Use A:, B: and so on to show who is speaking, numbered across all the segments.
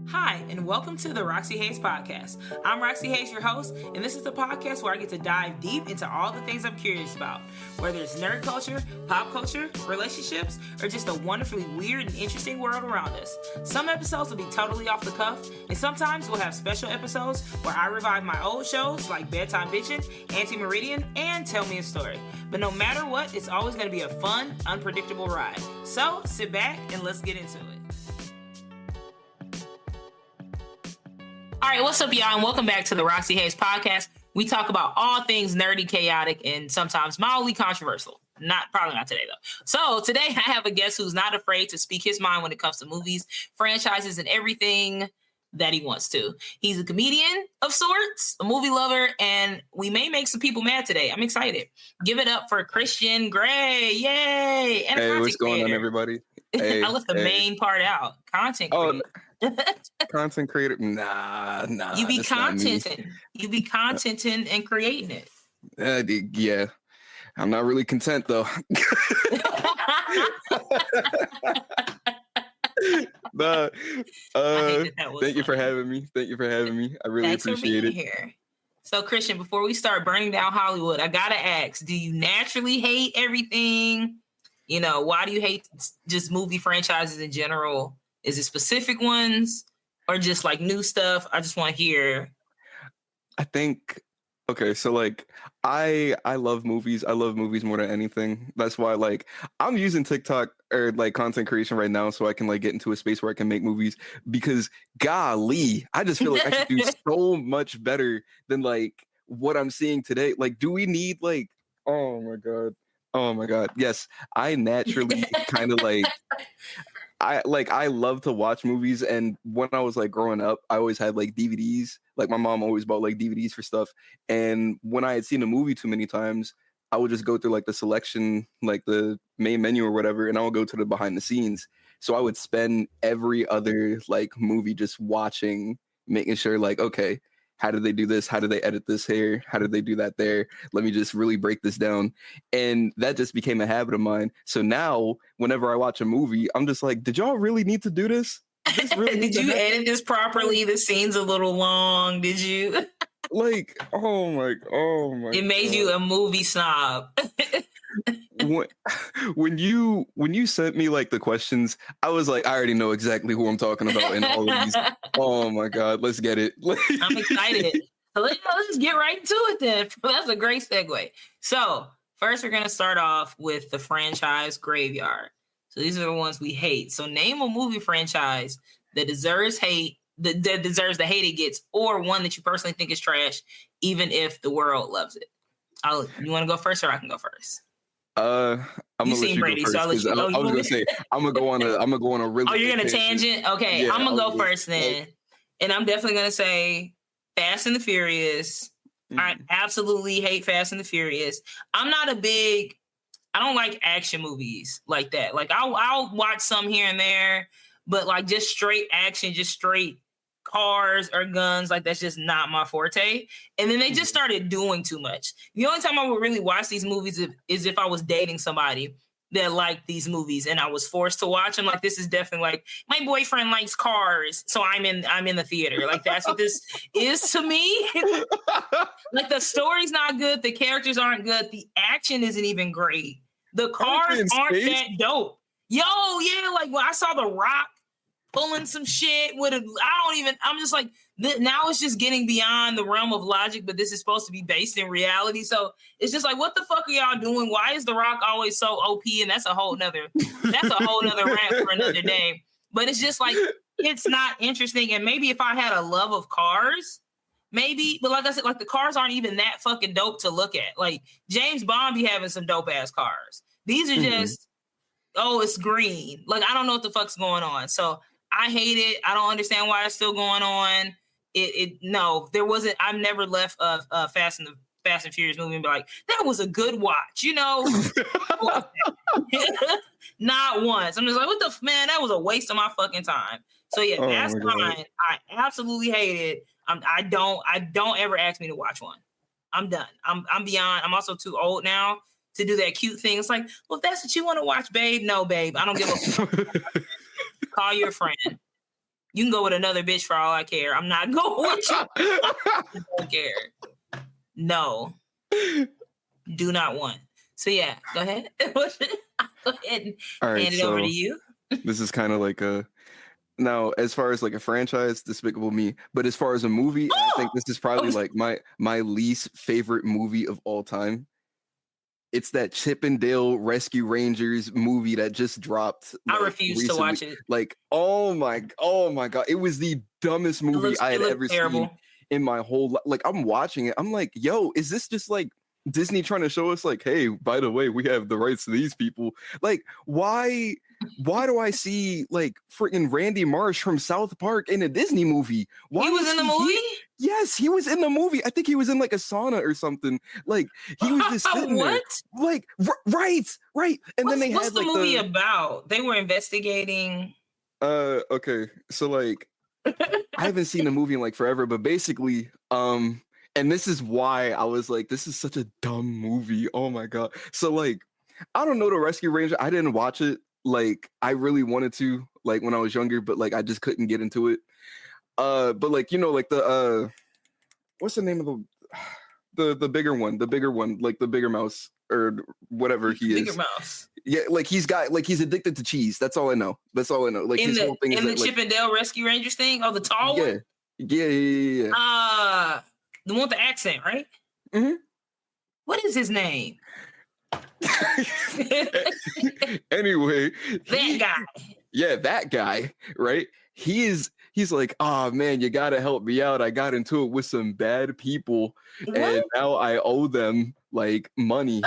A: Hi, and welcome to the Roxy Hayes podcast. I'm Roxy Hayes, your host, and this is the podcast where I get to dive deep into all the things I'm curious about, whether it's nerd culture, pop culture, relationships, or just the wonderfully weird and interesting world around us. Some episodes will be totally off the cuff, and sometimes we'll have special episodes where I revive my old shows like Bedtime Bitchin', Anti-Meridian, and Tell Me a Story. But no matter what, it's always going to be a fun, unpredictable ride. So sit back and let's get into it. All right, what's up, y'all, and welcome back to the Roxy Hayes podcast. We talk about all things nerdy, chaotic, and sometimes mildly controversial. Probably not today, though. So today I have a guest who's not afraid to speak his mind when it comes to movies, franchises, and everything that he wants to. He's a comedian of sorts, a movie lover, and we may make some people mad today. I'm excited. Give it up for Christian Gray. Yay! And
B: hey, what's going on, everybody? Hey,
A: I left the main part out. Content creator.
B: Content creator? Nah.
A: You be contenting. You be contenting and creating it.
B: Yeah. I'm not really content though. Nah. Thank you for having me. I really appreciate it.
A: Here. So, Christian, before we start burning down Hollywood, I gotta ask: do you naturally hate everything? You know, why do you hate just movie franchises in general? Is it specific ones or just like new stuff? I just want to hear.
B: I think, okay, so like I love movies. I love movies more than anything. That's why like I'm using TikTok or like content creation right now so I can like get into a space where I can make movies, because golly, I just feel like I could do so much better than like what I'm seeing today. Like, do we need like, oh my God. Yes, I naturally kind of like I love to watch movies, and when I was like growing up, I always had like DVDs. Like my mom always bought like DVDs for stuff, and when I had seen a movie too many times, I would just go through like the selection, like the main menu or whatever, and I would go to the behind the scenes. So I would spend every other like movie just watching, making sure like, okay, how did they do this? How did they edit this here? How did they do that there? Let me just really break this down. And that just became a habit of mine. So now whenever I watch a movie, I'm just like, did y'all really need to do this?
A: Did you edit this properly? The scene's a little long. Did you?
B: Like, oh my
A: It made you a movie snob.
B: when you sent me like the questions, I was like, I already know exactly who I'm talking about in all of these. Oh my God, let's get it.
A: I'm excited. So let's just get right into it then. That's a great segue. So first we're gonna start off with the franchise graveyard. So these are the ones we hate. So name a movie franchise that deserves hate, that deserves the hate it gets, or one that you personally think is trash, even if the world loves it. You want to go first, or I can go first?
B: I'm gonna let you
A: Brady,
B: go first,
A: so I'll let you.
B: I was gonna say I'm gonna go on a really.
A: Oh, you're gonna tangent? Okay, yeah, I'm gonna go first then, and I'm definitely gonna say Fast and the Furious. Mm-hmm. I absolutely hate Fast and the Furious. I don't like action movies like that. Like I'll watch some here and there, but like just straight action, just straight cars or guns, like that's just not my forte. And then they just started doing too much. The only time I would really watch these movies is if I was dating somebody that liked these movies and I was forced to watch them. Like, this is definitely like my boyfriend likes cars, so I'm in the theater. Like, that's what this is to me. Like, the story's not good, the characters aren't good, the action isn't even great, the cars aren't that dope. Yo, yeah, like when I saw The Rock pulling some shit I'm just like, now it's just getting beyond the realm of logic, but this is supposed to be based in reality. So it's just like, what the fuck are y'all doing? Why is The Rock always so OP? And that's a whole nother rant for another day. But it's just like, it's not interesting. And maybe if I had a love of cars, maybe, but like I said, like the cars aren't even that fucking dope to look at. Like James Bond be having some dope ass cars. These are just, it's green. Like, I don't know what the fuck's going on. So I hate it. I don't understand why it's still going on. There wasn't. I've never left a Fast and Furious movie and be like, that was a good watch, you know? Not once. I'm just like, what the man? That was a waste of my fucking time. So yeah, that's fine. I absolutely hate it. I don't ever ask me to watch one. I'm done. I'm beyond. I'm also too old now to do that cute thing. It's like, well, if that's what you want to watch, babe. No, babe. I don't give a fuck. Call your friend. You can go with another bitch for all I care. I'm not going with you. I don't care. No. Do not want. So yeah, go ahead. Go ahead and hand it over to you.
B: This is kind of like now, as far as like a franchise, Despicable Me, but as far as a movie, I think this is probably like my least favorite movie of all time. It's that Chip and Dale Rescue Rangers movie that just dropped.
A: I refuse to watch it.
B: Like, oh my God, it was the dumbest movie I had ever seen in my whole life. Like, I'm watching it, I'm like, yo, is this just like Disney trying to show us like, hey, by the way, we have the rights to these people? Like, why do I see like freaking Randy Marsh from South Park in a Disney movie?
A: He was in the movie?
B: Yes, he was in the movie. I think he was in like a sauna or something. Like, he was just sitting there. Like, right. And then
A: what's the movie about? They were investigating.
B: Okay, so like, I haven't seen the movie in like forever, but basically, and this is why I was like, this is such a dumb movie. Oh my God. So like, I don't know the Rescue Ranger. I didn't watch it. Like, I really wanted to, like, when I was younger, but like I just couldn't get into it. But like, you know, like the what's the name of the bigger one, like the bigger mouse or whatever he is.
A: Bigger mouse.
B: Yeah, like he's addicted to cheese. That's all I know. Like
A: in
B: his whole thing is
A: the Chip and Dale Rescue Rangers thing. Oh, the tall one.
B: Yeah.
A: The one with the accent, right?
B: Mm-hmm.
A: What is his name?
B: Anyway,
A: that guy.
B: Yeah, that guy, right? He's like, oh man, you gotta help me out. I got into it with some bad people, and now I owe them like money.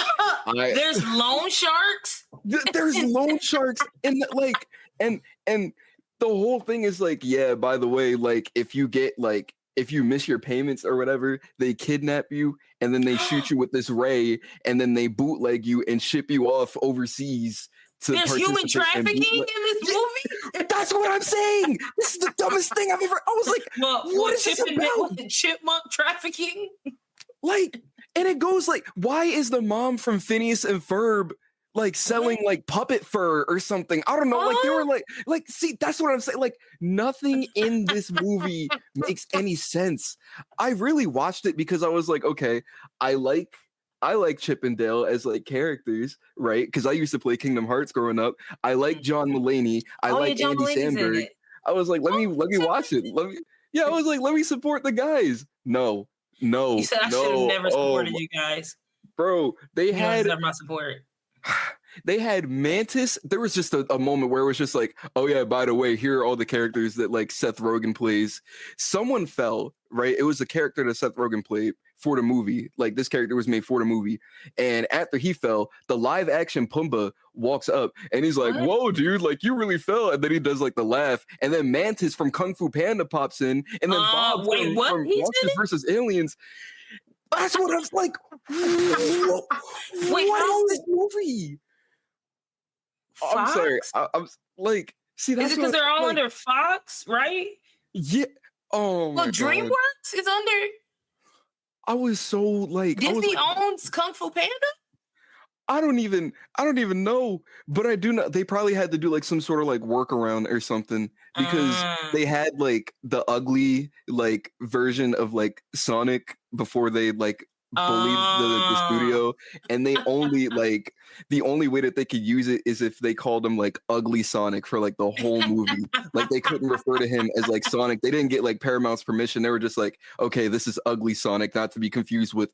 A: There's loan sharks.
B: There's loan sharks, and like, and the whole thing is like, yeah. By the way, like, if you miss your payments or whatever, they kidnap you and then they shoot you with this ray and then they bootleg you and ship you off overseas.
A: There's human trafficking in this movie?
B: That's what I'm saying. This is the dumbest thing I've ever. I was like, what is this about?
A: Chipmunk trafficking?
B: Like, and it goes like, why is the mom from Phineas and Ferb like selling like puppet fur or something? I don't know. Like, they were like, see, that's what I'm saying. Like, nothing in this movie makes any sense. I really watched it because I was like, okay, I like Chip and Dale as like characters, right? Because I used to play Kingdom Hearts growing up. I like John Mulaney. I like Andy Samberg. I was like, let me watch it. I was like, let me support the guys. No.
A: You said I should have never supported you guys.
B: Bro, they had
A: never my support.
B: They had Mantis. There was just a moment where it was just like, oh yeah, by the way, here are all the characters that like Seth Rogen plays. Someone fell, right? It was a character that Seth Rogen played for the movie. Like, this character was made for the movie. And after he fell, the live action Pumbaa walks up and he's like, whoa, dude, like, you really fell. And then he does like the laugh. And then Mantis from Kung Fu Panda pops in. And then Bob from Monsters vs. Aliens. That's what I was like. What is this movie?
A: Fox?
B: I'm sorry. I'm like, see, that's
A: is it because they're all under Fox, right?
B: Yeah. Oh my God.
A: DreamWorks is under.
B: I was so like,
A: Disney owns Kung Fu Panda.
B: I don't even know, but I do know they probably had to do like some sort of like workaround or something because they had like the ugly like version of like Sonic before they like bullied the studio, and they only like the only way that they could use it is if they called him like Ugly Sonic for like the whole movie. Like, they couldn't refer to him as like Sonic. They didn't get like Paramount's permission. They were just like, okay, this is Ugly Sonic, not to be confused with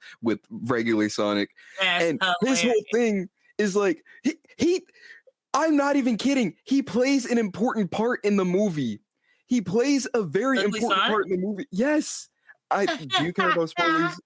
B: regular Sonic. And his whole thing is like he I'm not even kidding. He plays an important part in the movie. He plays a very important part in the movie. Yes. Do you care about spoilers?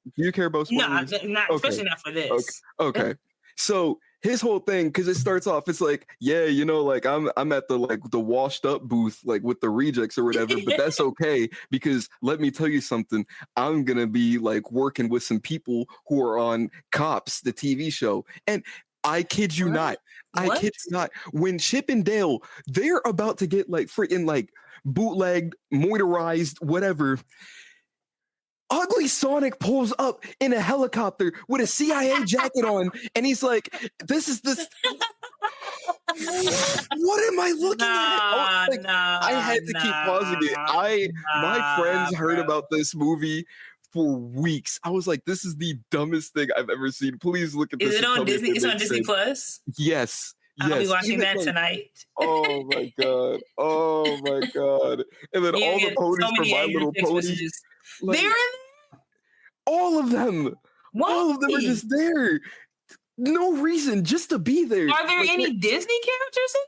A: No, not especially not for this.
B: Okay. So his whole thing, because it starts off, it's like, yeah, you know, like I'm at the like the washed up booth, like with the rejects or whatever, but that's okay because let me tell you something. I'm gonna be like working with some people who are on Cops, the TV show, and I kid you not. I kid you not. When Chip and Dale, they're about to get like freaking like bootlegged, motorized, whatever. Ugly Sonic pulls up in a helicopter with a CIA jacket on, and he's like, this. What am I looking at? I had to keep pausing it. My friends heard about this movie for weeks. I was like, this is the dumbest thing I've ever seen. Please look at this.
A: Is it on Disney? It's on Disney Plus?
B: Yes.
A: I'll be watching that tonight.
B: Oh my god. Oh my god. And then all the ponies from My Little Pony.
A: Like, they're in there?
B: All of them. Why? All of them are just there. No reason, just to be there.
A: Are there any Disney characters in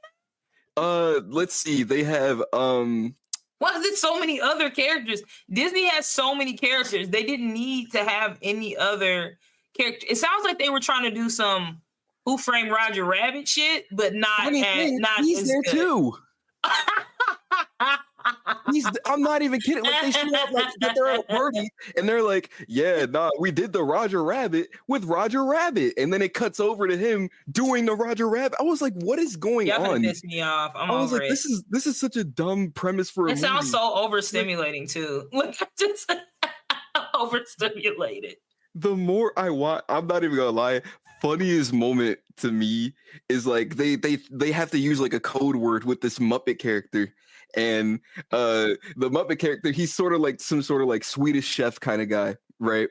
A: there?
B: Let's see. They have
A: why is it so many other characters? Disney has so many characters. They didn't need to have any other character. It sounds like they were trying to do some Who Framed Roger Rabbit shit, but not
B: he's there good. Too. I'm not even kidding. Like they show up like they're at a party and they're like, yeah, nah, we did the Roger Rabbit with Roger Rabbit, and then it cuts over to him doing the Roger Rabbit. I was like, what is going on?
A: Piss me off. I
B: was like, this is such a dumb premise for a movie.
A: It sounds so overstimulating too. Like just overstimulated.
B: The more I watch, I'm not even gonna lie. Funniest moment to me is like they have to use like a code word with this Muppet character. And the Muppet character, he's sort of like some sort of like Swedish chef kind of guy, right?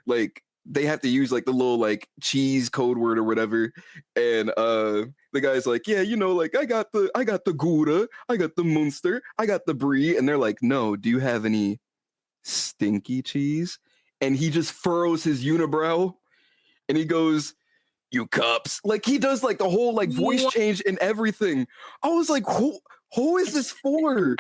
B: Like they have to use like the little like cheese code word or whatever. And the guy's like, yeah, you know, like I got the Gouda, I got the Munster, I got the Brie. And they're like, no, do you have any stinky cheese? And he just furrows his unibrow and he goes, you cups. Like he does like the whole like voice change and everything. I was like, who is this for?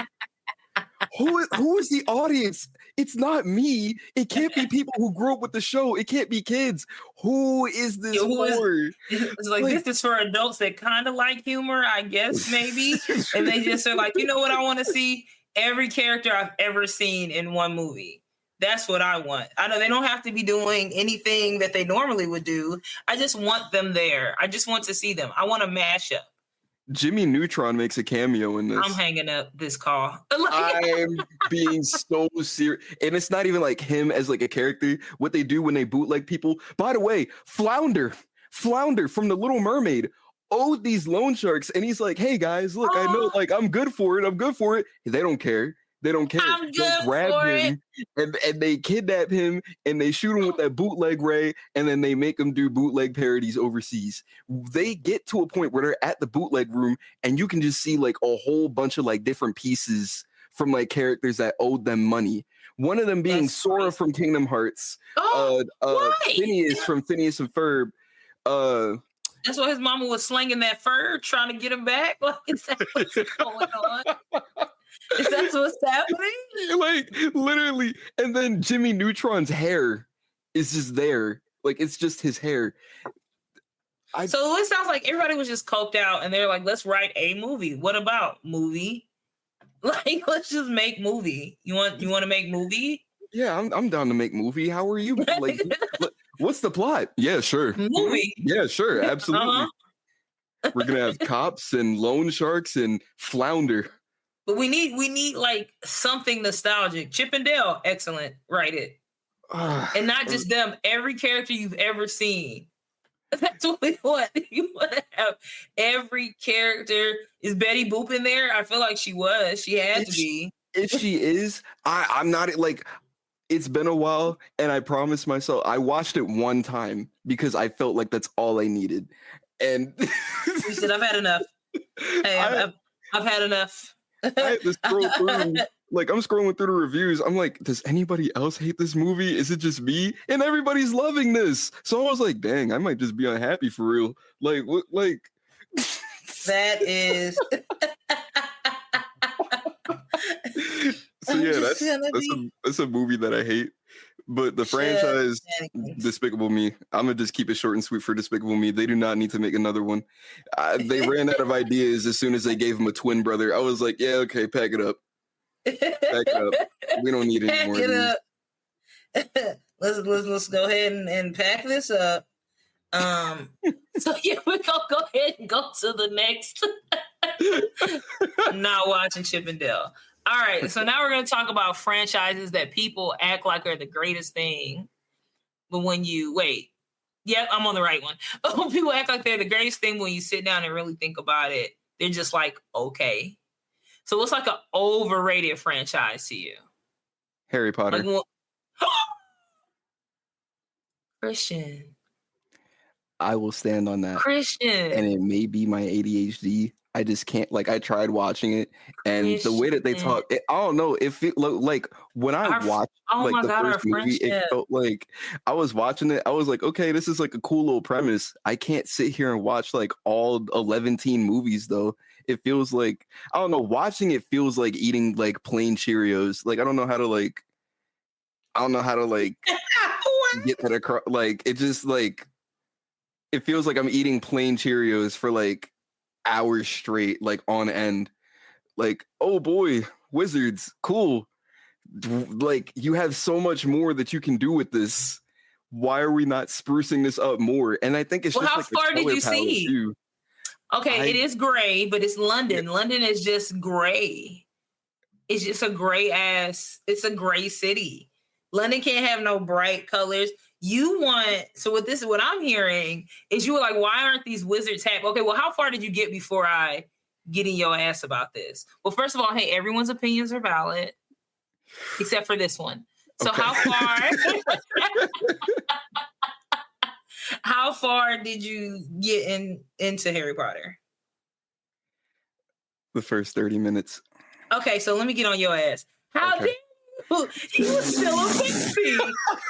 B: who is the audience? It's not me. It can't be people who grew up with the show. It can't be kids. Who is this for?
A: It's like this is for adults that kind of like humor, I guess, maybe. And they just are like, you know what I want to see? Every character I've ever seen in one movie. That's what I want. I know they don't have to be doing anything that they normally would do. I just want them there. I just want to see them. I want a mashup.
B: Jimmy Neutron makes a cameo in this.
A: I'm hanging up this call.
B: I'm being so serious. And it's not even like him as like a character. What they do when they bootleg people. By the way, Flounder from The Little Mermaid owed these loan sharks. And he's like, hey guys, look, I know like I'm good for it. They don't care. They grab him and they kidnap him and they shoot him with that bootleg ray and then they make him do bootleg parodies overseas. They get to a point where they're at the bootleg room and you can just see like a whole bunch of like different pieces from like characters that owed them money. One of them being Sora from Kingdom Hearts, Phineas from Phineas and Ferb.
A: That's why his mama was slinging that fur, trying to get him back. Like, is that what's going on? Is that what's happening?
B: Like, literally. And then Jimmy Neutron's hair is just there. Like, it's just his hair.
A: So it sounds like everybody was just coked out and they're like, let's write a movie. What about movie? Like, let's just make movie. You want to make movie?
B: Yeah, I'm down to make movie. How are you? Like, what's the plot? Yeah, sure.
A: Movie.
B: Yeah, sure. Absolutely. We're going to have cops and loan sharks and Flounder.
A: But we need like something nostalgic. Chip and Dale, excellent. Write it. And not just them. Every character you've ever seen. That's what we want. You want to have every character. Is Betty Boop in there? I feel like she was. She had to be.
B: If she is, I'm not like. It's been a while, and I promised myself I watched it one time because I felt like that's all I needed. And
A: you said, "I've had enough. Hey, I've had enough."
B: I had to scroll through, like I'm scrolling through the reviews. I'm like, does anybody else hate this movie? Is it just me? And everybody's loving this. So I was like, dang, I might just be unhappy for real. Like, what? Like
A: that is.
B: So yeah, that's a movie that I hate. But the franchise, Despicable Me, I'm going to just keep it short and sweet for Despicable Me. They do not need to make another one. They ran out of ideas as soon as they gave him a twin brother. I was like, yeah, okay, pack it up. Pack it up. We don't need any more. Pack
A: it up. Let's go ahead and pack this up. So yeah, we're going to go ahead and go to the next. I'm not watching Chip and Dale. All right, so now we're going to talk about franchises that people act like are the greatest thing. But when you I'm on the right one. People act like they're the greatest thing when you sit down and really think about it. They're just like, okay. So what's like an overrated franchise to you?
B: Harry Potter.
A: Like, Christian.
B: I will stand on that.
A: Christian.
B: And it may be my ADHD. I just can't, like, I tried watching it, and the way that they talk, I don't know, it felt like when I watched the first movie, it felt like I was watching it, I was like, okay, this is like a cool little premise. I can't sit here and watch like all 11 movies though. It feels like, I don't know, watching it feels like eating like plain Cheerios. Like, I don't know how to get that across. Like, it just like, it feels like I'm eating plain Cheerios for like hours straight, like on end. Like, oh boy, wizards, cool. Like, you have so much more that you can do with this. Why are we not sprucing this up more? And I think it's just
A: how
B: like
A: far did you see?
B: Too.
A: Okay, it is gray, but it's London. Yeah. London is just gray. It's just a gray it's a gray city. London can't have no bright colors. What I'm hearing is you were like, why aren't these wizards happy? Okay, well, how far did you get before I get in your ass about this? Well, first of all, hey, everyone's opinions are valid, except for this one. So okay. How far did you get into Harry Potter?
B: The first 30 minutes.
A: Okay, so let me get on your ass. How did he was still a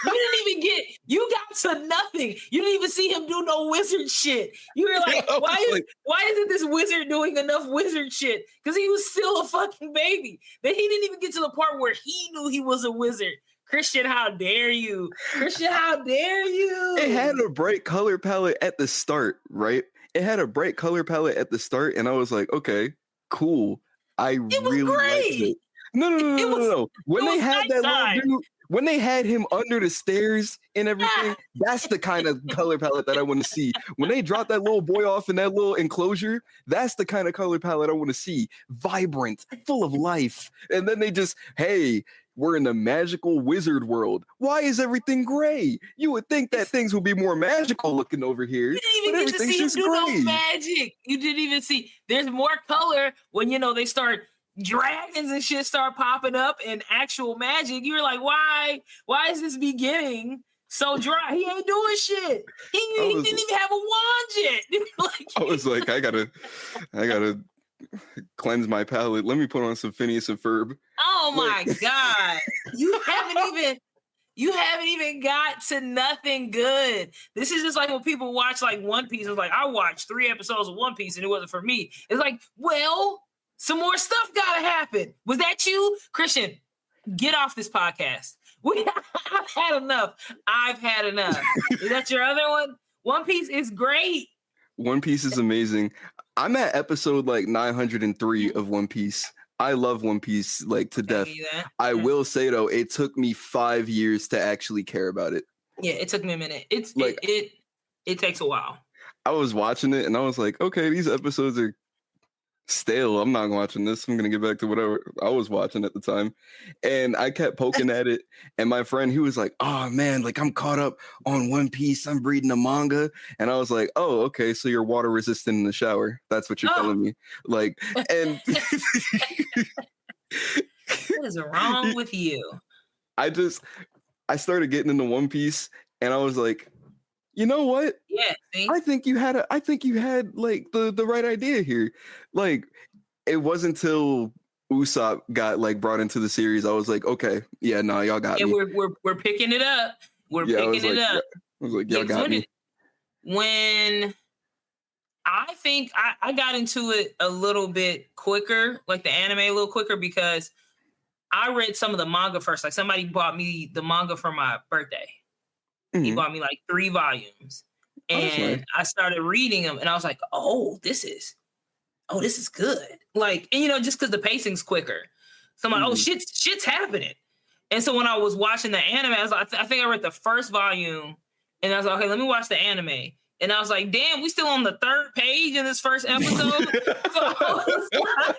A: baby. You got to nothing. You didn't even see him do no wizard shit. You were like, why isn't this wizard doing enough wizard shit? Because he was still a fucking baby. Then he didn't even get to the part where he knew he was a wizard. Christian, how dare you? Christian, how dare you?
B: It had a bright color palette at the start, right? It had a bright color palette at the start, and I was like, okay, cool. I really liked it. No. When they had that little dude, when they had him under the stairs and everything, that's the kind of color palette that I want to see. When they dropped that little boy off in that little enclosure, that's the kind of color palette I want to see. Vibrant, full of life. And then they just, hey, we're in the magical wizard world. Why is everything gray? You would think that things would be more magical looking over here.
A: You didn't even get to see him do no magic. You didn't even see. There's more color when, they start dragons and shit start popping up and actual magic. You're like, why is this beginning so dry? He ain't doing shit. He didn't even have a wand yet.
B: I was like, I gotta cleanse my palate. Let me put on some Phineas and Ferb.
A: Oh my God. You haven't even got to nothing good. This is just like when people watch like One Piece. It's like, I watched 3 episodes of One Piece and it wasn't for me. It's like, well, some more stuff gotta happen. Was that you? Christian, get off this podcast. I've had enough. Is that your other one? One Piece is great.
B: One Piece is amazing. I'm at episode like 903 of One Piece. I love One Piece like to death. I will say though, it took me 5 years to actually care about it.
A: Yeah, it took me a minute. It takes a while.
B: I was watching it and I was like, okay, these episodes are stale. I'm not watching this. I'm gonna get back to whatever I was watching at the time. And I kept poking at it. And my friend, he was like, oh man, like I'm caught up on One Piece. I'm reading a manga. And I was like, oh, okay, so you're water resistant in the shower. That's what you're telling me. Like, and
A: what is wrong with you?
B: I started getting into One Piece and I was like, you know what?
A: Yeah, see?
B: I think you had like the right idea here. Like, it wasn't until Usopp got like brought into the series, I was like, okay, yeah, no, y'all got me.
A: We're picking it up. We're picking it up.
B: I was like, y'all got me.
A: When I think I got into it a little bit quicker, like the anime a little quicker, because I read some of the manga first. Like somebody bought me the manga for my birthday. Mm-hmm. He bought me like 3 volumes and nice. I started reading them and I was like, this is good. Like, and just because the pacing's quicker. So I'm like, shit's happening. And so when I was watching the anime, I was like, I think I read the first volume and I was like, okay, let me watch the anime. And I was like, damn, we still on the 3rd page in this first episode. So I was like,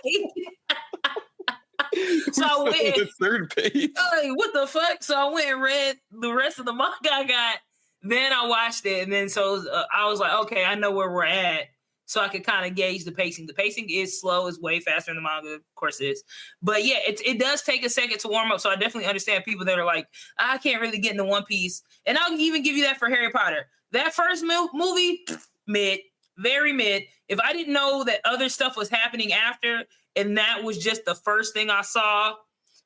A: so I went
B: the 3rd page.
A: Like, what the fuck? So I went and read the rest of the manga I got. Then I watched it, and then so I was like, okay, I know where we're at. so I could kind of gauge the pacing. The pacing is slow, is way faster than the manga, of course it is. But yeah, it does take a second to warm up. So I definitely understand people that are like, I can't really get into One Piece. And I'll even give you that for Harry Potter. That first movie, mid, very mid. If I didn't know that other stuff was happening after, and that was just the first thing I saw,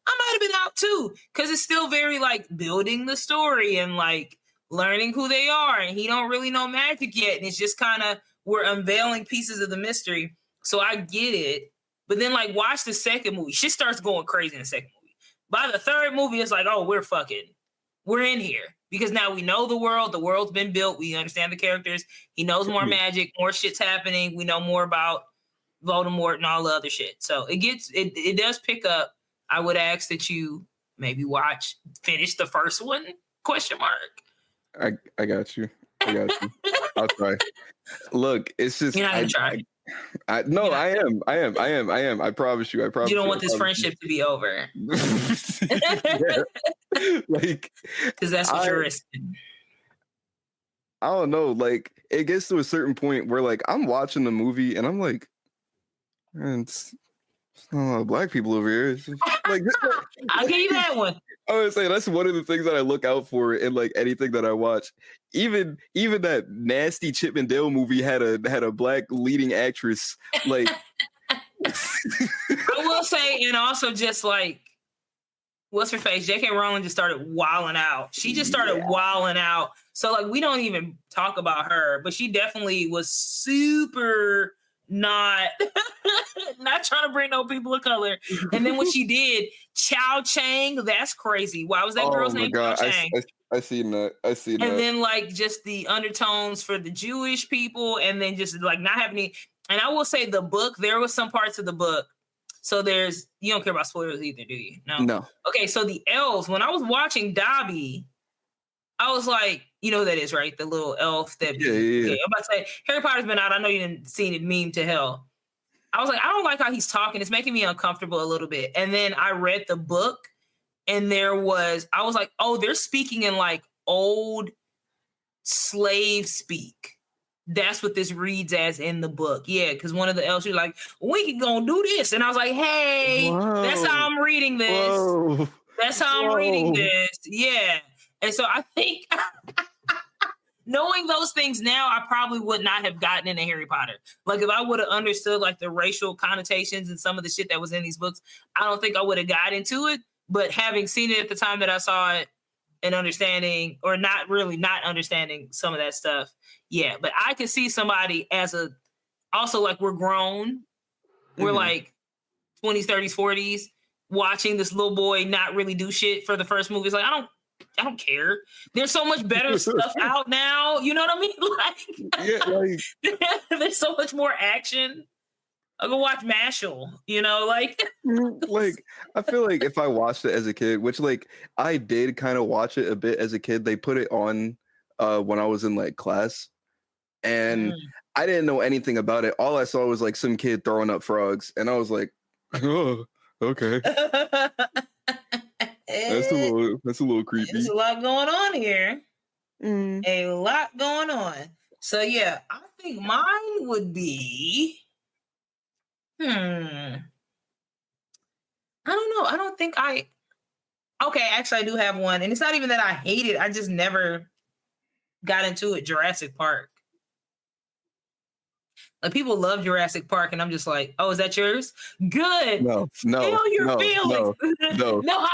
A: I might have been out too. Because it's still very like building the story and like learning who they are. And he don't really know magic yet. And it's just kind of, we're unveiling pieces of the mystery. So I get it. But then like watch the second movie. Shit starts going crazy in the second movie. By the third movie, it's like, oh, we're in here. Because now we know the world. The world's been built. We understand the characters. He knows more magic. More shit's happening. We know more about Voldemort and all the other shit. So it does pick up. I would ask that you maybe finish the first one? ?
B: I got you. I'll try. Look, it's just
A: you're not gonna try.
B: I am. I promise you.
A: You don't want this friendship to be over.
B: Like,
A: because that's what you're risking.
B: I don't know. Like, it gets to a certain point where like I'm watching the movie and I'm like, man, it's not a lot of black people over here. Like,
A: I'll give you that one.
B: I would say that's one of the things that I look out for in like anything that I watch. Even that nasty Chip and Dale movie had a black leading actress. Like,
A: I will say, and also just like, what's her face? J.K. Rowling just started wilding out. She just started wilding out. So like, we don't even talk about her, but she definitely was super not trying to bring no people of color. And then what she did, Chow Chang, that's crazy. Why was that girl's name Chow Chang?
B: I seen that.
A: And then like just the undertones for the Jewish people, and then just like not having any. And I will say the book, there was some parts of the book. So you don't care about spoilers either, do you? No. Okay, so the elves, when I was watching Dobby, I was like, you know who that is, right? The little elf that
B: yeah.
A: Okay, I'm about to say, Harry Potter's been out. I know you didn't seen it meme to hell. I was like, I don't like how he's talking. It's making me uncomfortable a little bit. And then I read the book, and I was like, oh, they're speaking in like old slave speak. That's what this reads as in the book. Yeah, because one of the elves, you're like, we can go do this. And I was like, hey, that's how I'm reading this.
B: Whoa.
A: That's how I'm reading this. Yeah. And so I think knowing those things now, I probably would not have gotten into Harry Potter. Like if I would have understood like the racial connotations and some of the shit that was in these books, I don't think I would have got into it. But having seen it at the time that I saw it and understanding, or not understanding some of that stuff, yeah. But I could see somebody also like we're grown. We're like 20s, 30s, 40s, watching this little boy not really do shit for the first movie. It's like, I don't care. There's so much better stuff out now. You know what I mean? Like, there's so much more action. I'll go watch Mashal, like.
B: Like, I feel like if I watched it as a kid, which like I did kind of watch it a bit as a kid, they put it on when I was in like class, and I didn't know anything about it. All I saw was like some kid throwing up frogs, and I was like, oh, okay. That's a little creepy.
A: There's a lot going on here. A lot going on. So yeah, I think mine would be. I don't know. I don't think Okay, actually, I do have one, and it's not even that I hate it. I just never got into it. Jurassic Park. Like people love Jurassic Park, and I'm just like, oh, is that yours? Good.
B: No.
A: Feel your feelings.
B: No.
A: Now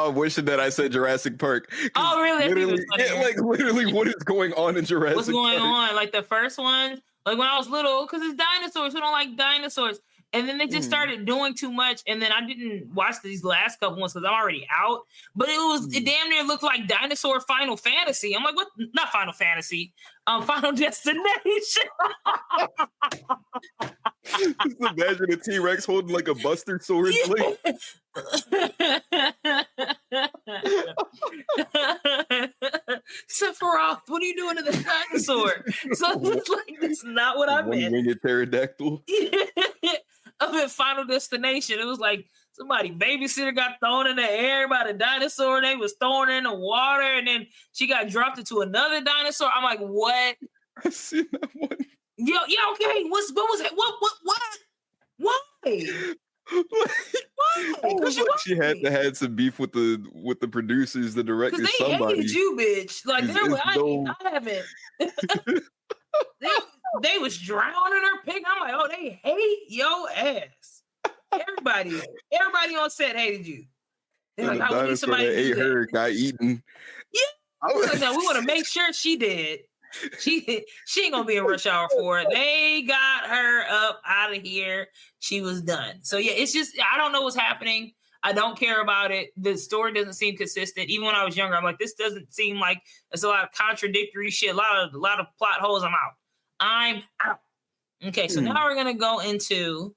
B: I'm wishing that I said Jurassic Park.
A: Oh, really?
B: Literally, what is going on in Jurassic Park?
A: What's going on? Like the first one, like when I was little, because it's dinosaurs. Who don't like dinosaurs? And then they just started doing too much. And then I didn't watch these last couple ones because I'm already out. But it damn near looked like Dinosaur Final Fantasy. I'm like, what? Not Final Fantasy. Final Destination.
B: Just imagine a T-Rex holding like a Buster sword.
A: Sephiroth, what are you doing to the dinosaur? So it's like, that's not what I meant.
B: One-winged pterodactyl.
A: Up at Final Destination, it was like somebody babysitter got thrown in the air by the dinosaur. They was thrown in the water, and then she got dropped into another dinosaur. I'm like, what?
B: I've seen that one.
A: Yeah, okay. What was it? What? Why? Why? Because you
B: Like she had some beef with the producers, the
A: because
B: directors,
A: they hated
B: somebody.
A: you, bitch. Like
B: It's no.
A: I haven't. they was drowning her pig. I'm like, oh, they hate your ass. Everybody on set hated you. They're
B: And
A: like,
B: the
A: oh, we need
B: dinosaur
A: somebody
B: that
A: to do
B: ate
A: that.
B: her got eaten.
A: Yeah. Like, no, we want to make sure she did. She ain't gonna be in Rush Hour 4. They got her up out of here. She was done. So yeah, it's just I don't know what's happening. I don't care about it. The story doesn't seem consistent. Even when I was younger, I'm like, this doesn't seem like it's a lot of contradictory shit. A lot of plot holes. I'm out. Okay, so now we're gonna go into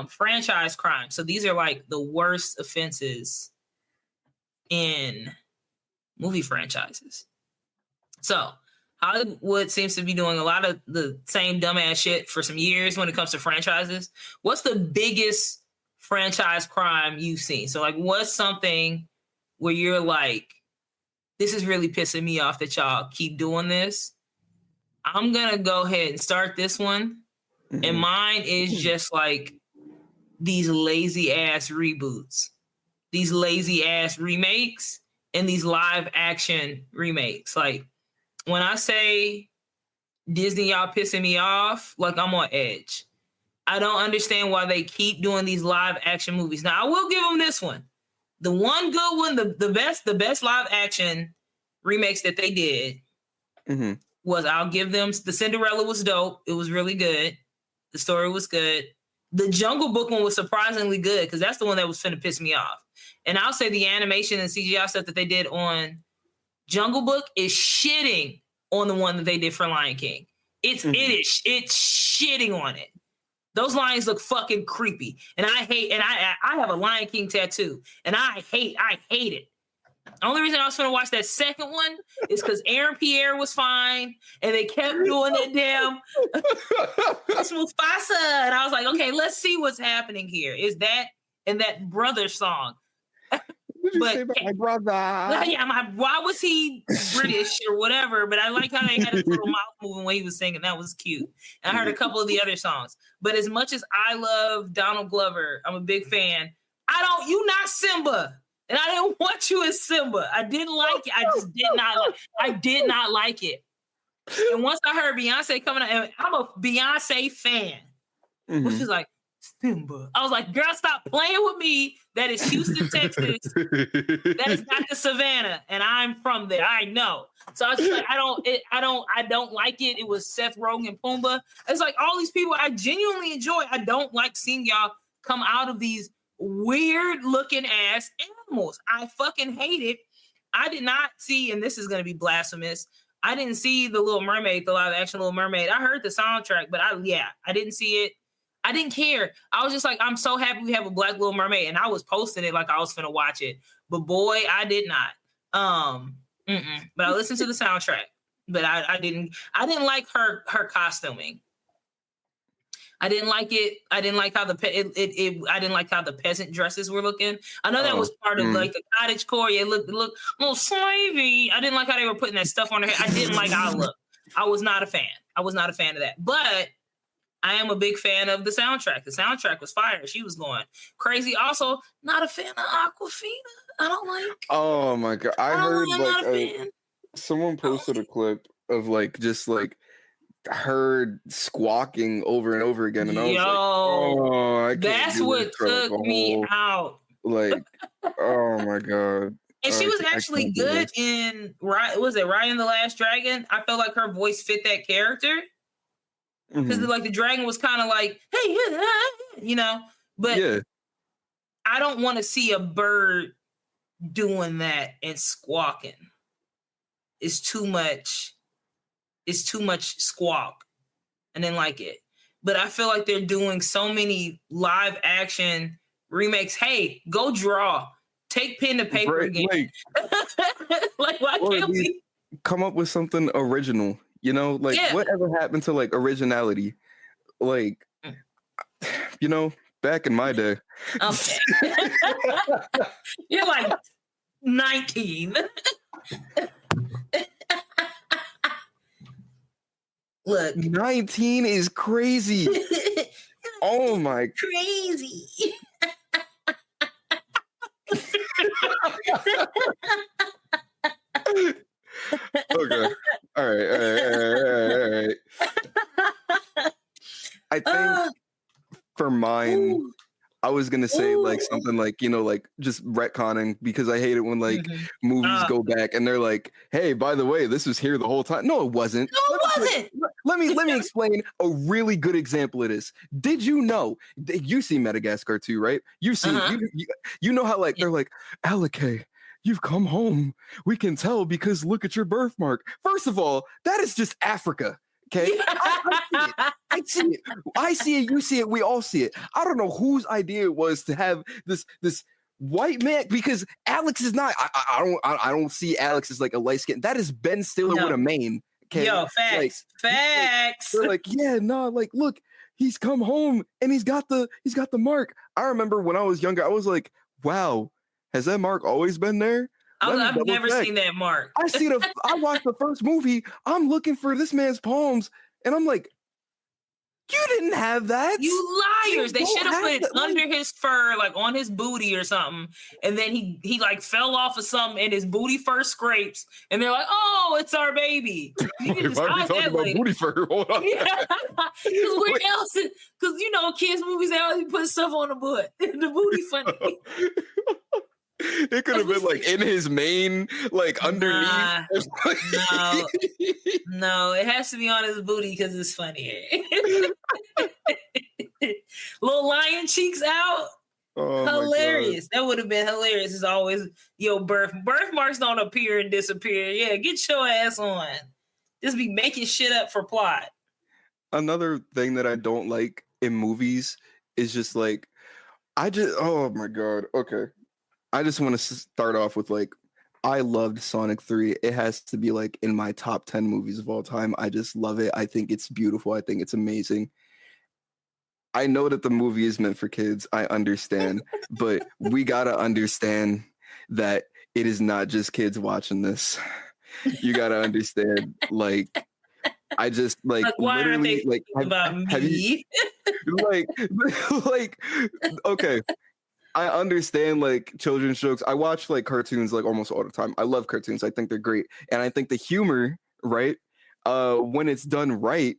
A: franchise crime. So these are like the worst offenses in movie franchises. So Hollywood seems to be doing a lot of the same dumbass shit for some years when it comes to franchises. What's the biggest franchise crime you've seen? So like, what's something where you're like, this is really pissing me off that y'all keep doing this? I'm going to go ahead and start this one. Mm-hmm. And mine is just like these lazy ass reboots, these lazy ass remakes, and these live action remakes. Like, when I say Disney, y'all pissing me off, like I'm on edge. I don't understand why they keep doing these live action movies. Now, I will give them this one. The one good one, the best live action remakes that they did was, I'll give them, the Cinderella was dope. It was really good. The story was good. The Jungle Book one was surprisingly good because that's the one that was finna piss me off. And I'll say the animation and CGI stuff that they did on Jungle Book is shitting on the one that they did for Lion King. It's shitting on it. Those lions look fucking creepy. And I have a Lion King tattoo. And I hate it. The only reason I was going to watch that second one is because Aaron Pierre was fine. And they kept doing that damn it's Mufasa. And I was like, okay, let's see what's happening here. Is that and that brother song. But my brother. Yeah, why was he British or whatever? But I like how they had his little mouth moving when he was singing. That was cute. And I heard a couple of the other songs. But as much as I love Donald Glover, I'm a big fan. You not Simba. And I didn't want you as Simba. I didn't like it. I just did not like it. And once I heard Beyonce coming out, and I'm a Beyonce fan. Which is like, Simba. I was like, girl, stop playing with me. That is Houston, Texas. That is not the Savannah, and I'm from there. I know. So I was just like, I don't like it. It was Seth Rogen and Pumbaa. It's like all these people I genuinely enjoy. I don't like seeing y'all come out of these weird looking ass animals. I fucking hate it. I did not see, and this is going to be blasphemous, I didn't see the Little Mermaid, the live action Little Mermaid. I heard the soundtrack, but I didn't see it. I didn't care. I was just like, I'm so happy we have a Black Little Mermaid. And I was posting it like I was finna watch it. But boy, I did not. But I listened to the soundtrack. But I didn't like her costuming. I didn't like it. I didn't like how I didn't like how the peasant dresses were looking. I know that was part of like the cottagecore. Yeah, look a little slavey. I didn't like how they were putting that stuff on her head. I didn't like how it looked. I was not a fan. I was not a fan of that. But I am a big fan of the soundtrack. The soundtrack was fire. She was going crazy. Also, not a fan of Aquafina. I don't like.
B: Oh my god! I heard like someone posted a clip of like just like her squawking over and over again, and I was like, "Oh, I can't."
A: That's what took me out.
B: Like, oh my god!
A: And she was actually good in was it Raya and the Last Dragon? I felt like her voice fit that character. Because like the dragon was kind of like, hey, you know, but yeah. I don't want to see a bird doing that and squawking. It's too much squawk. I didn't like it. But I feel like they're doing so many live action remakes. Hey, go draw. Take pen to paper again. Like, why can't we
B: come up with something original? You know, like whatever happened to like originality? Like, you know, back in my day.
A: Okay. You're like 19. Look.
B: 19 is crazy. Oh my.
A: Crazy.
B: Okay. All right. I think for mine,
A: Ooh.
B: I was gonna say like something like, you know, like just retconning, because I hate it when like movies go back and they're like, hey, by the way, this was here the whole time. No, it wasn't.
A: No, it wasn't.
B: Let me explain a really good example of this. Did you know? You see Madagascar too, right? You've seen you know how like they're like, Alake, you've come home. We can tell because look at your birthmark. First of all, that is just Africa. Okay, I see it. I see it. You see it. We all see it. I don't know whose idea it was to have this white man, because Alex is not. I don't see Alex as like a light skin. That is Ben Stiller with a mane. Okay,
A: yo, facts, facts.
B: They're like, yeah, no, like, look, he's come home and he's got the mark. I remember when I was younger, I was like, wow, has that mark always been there?
A: I've never seen that mark.
B: I watched the first movie. I'm looking for this man's palms, and I'm like, you didn't have that.
A: You liars. They should have put it under his fur, like on his booty or something. And then he like fell off of something and his booty fur scrapes. And they're like, oh, it's our baby. You can just hide that later. Booty fur. Hold on. Yeah. Because where else? Because, you know, kids' movies, they always put stuff on the butt. The booty funny.
B: It could have been like in his mane, like underneath.
A: No, it has to be on his booty because it's funny. Little lion cheeks out. Oh, hilarious. That would have been hilarious. It's always, birthmarks don't appear and disappear. Yeah, get your ass on. Just be making shit up for plot.
B: Another thing that I don't like in movies is just like, oh my God. Okay. I just want to start off with like, I loved Sonic 3. It has to be like in my top 10 movies of all time. I just love it. I think it's beautiful. I think it's amazing. I know that the movie is meant for kids. I understand, but we got to understand that it is not just kids watching this. You got to understand, like, I just like
A: why
B: literally
A: are they about me?
B: Okay. I understand like children's jokes. I watch like cartoons like almost all the time. I love cartoons. I think they're great. And I think the humor, right? When it's done right,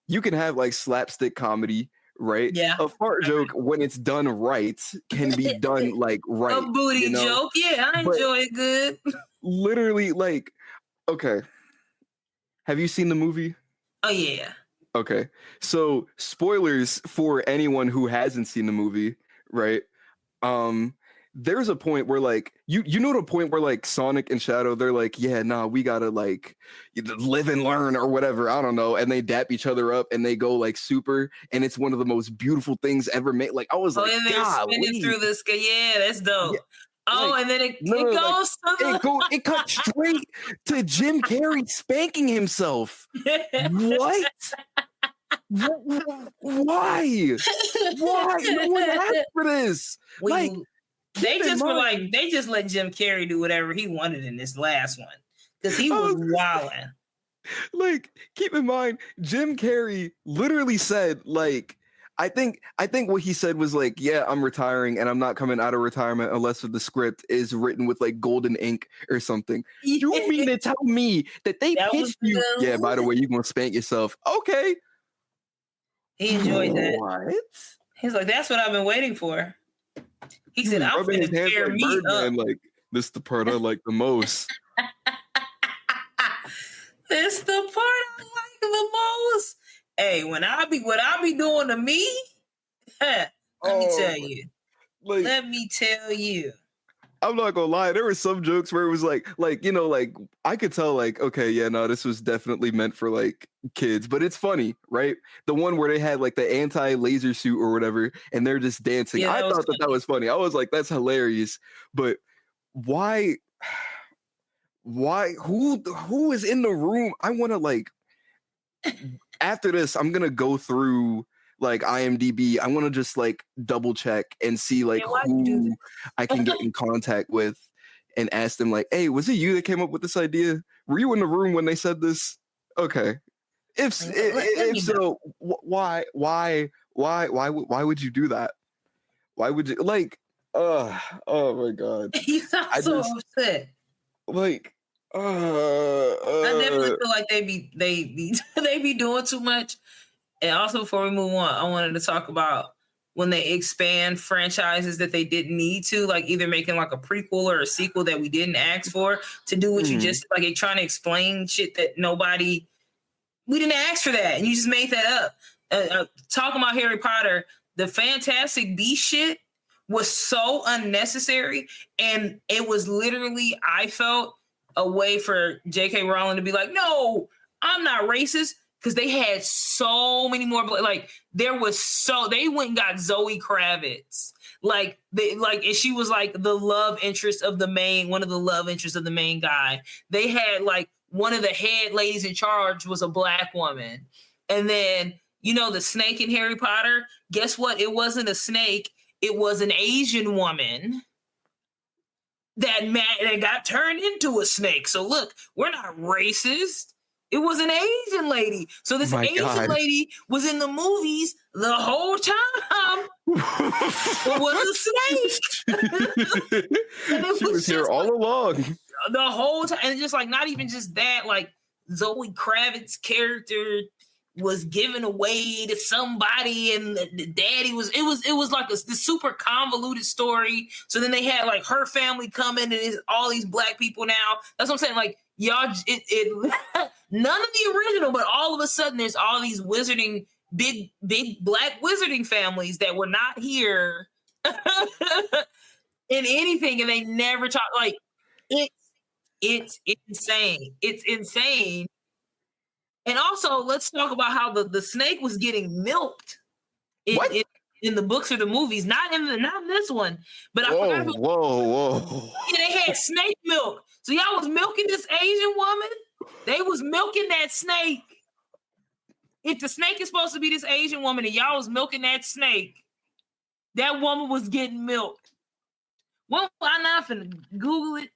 B: you can have like slapstick comedy, right?
A: Yeah.
B: A fart joke when it's done right can be done like right.
A: A booty joke. Yeah, I enjoy it good.
B: Literally, like, okay. Have you seen the movie?
A: Oh yeah.
B: Okay. So spoilers for anyone who hasn't seen the movie, right? There's a point where like you know the point where like Sonic and Shadow, they're like, yeah, nah, we gotta like live and learn or whatever, I don't know, and they dap each other up and they go like super, and it's one of the most beautiful things ever made. Like I was like,
A: and they're spinning through this. Yeah, that's dope. Yeah. Oh, like, and then it goes.
B: It cuts straight to Jim Carrey spanking himself. What? Why? No one asked for this.
A: They just let Jim Carrey do whatever he wanted in this last one because he was wilding.
B: Like, keep in mind, Jim Carrey literally said, like, I think what he said was like, yeah, I'm retiring and I'm not coming out of retirement unless the script is written with like golden ink or something. You mean to tell me that they pitched you? Yeah, by the way, you're gonna spank yourself. Okay.
A: He enjoyed that.
B: What?
A: He's like, that's what I've been waiting for. He said, I'm going to tear me up.
B: Like, this is the part I like the most.
A: This the part I like the most. Hey, what I be doing to me, let me tell you.
B: I'm not gonna lie, there were some jokes where it was like, you know, like I could tell like, okay, yeah, no, this was definitely meant for like kids, but it's funny, right? The one where they had like the anti-laser suit or whatever, and they're just dancing. Yeah, I thought that was funny. I was like, that's hilarious. But why, who is in the room? I want to like, after this, I'm gonna go through like IMDb. I want to just like double check and see like who I can get in contact with and ask them like, hey, was it you that came up with this idea? Were you in the room when they said this? Okay. If so, why would you do that? Why would you like? Oh my god!
A: You sound so upset.
B: Like,
A: I definitely feel like they be doing too much. And also, before we move on, I wanted to talk about when they expand franchises that they didn't need to, like either making like a prequel or a sequel that we didn't ask for to do what you just like trying to explain shit that we didn't ask for that, and you just made that up. Talking about Harry Potter, the Fantastic Beasts shit was so unnecessary, and it was literally, I felt, a way for J.K. Rowling to be like, no, I'm not racist, because they had so many more, like they went and got Zoe Kravitz, and she was like one of the love interests of the main guy. They had like one of the head ladies in charge was a black woman, and then the snake in Harry Potter. Guess what? It wasn't a snake. It was an Asian woman that got turned into a snake. So look, we're not racist. It was an Asian lady. So this Asian lady was in the movies the whole time. It was a snake. And
B: she was here all along.
A: The whole time. And just like, not even just that, like Zoe Kravitz's character was given away to somebody, and the daddy was like this super convoluted story. So then they had like her family come in, and it's all these black people now. That's what I'm saying. Like, y'all, none of the original, but all of a sudden there's all these big black wizarding families that were not here in anything, and they never talk. Like, it's insane. It's insane. And also, let's talk about how the snake was getting milked in the books or the movies, not in this one. But I forgot about,
B: whoa!
A: Yeah, they had snake milk. So y'all was milking this Asian woman. They was milking that snake. If the snake is supposed to be this Asian woman, and y'all was milking that snake, that woman was getting milked. Well, I'm not finna Google it.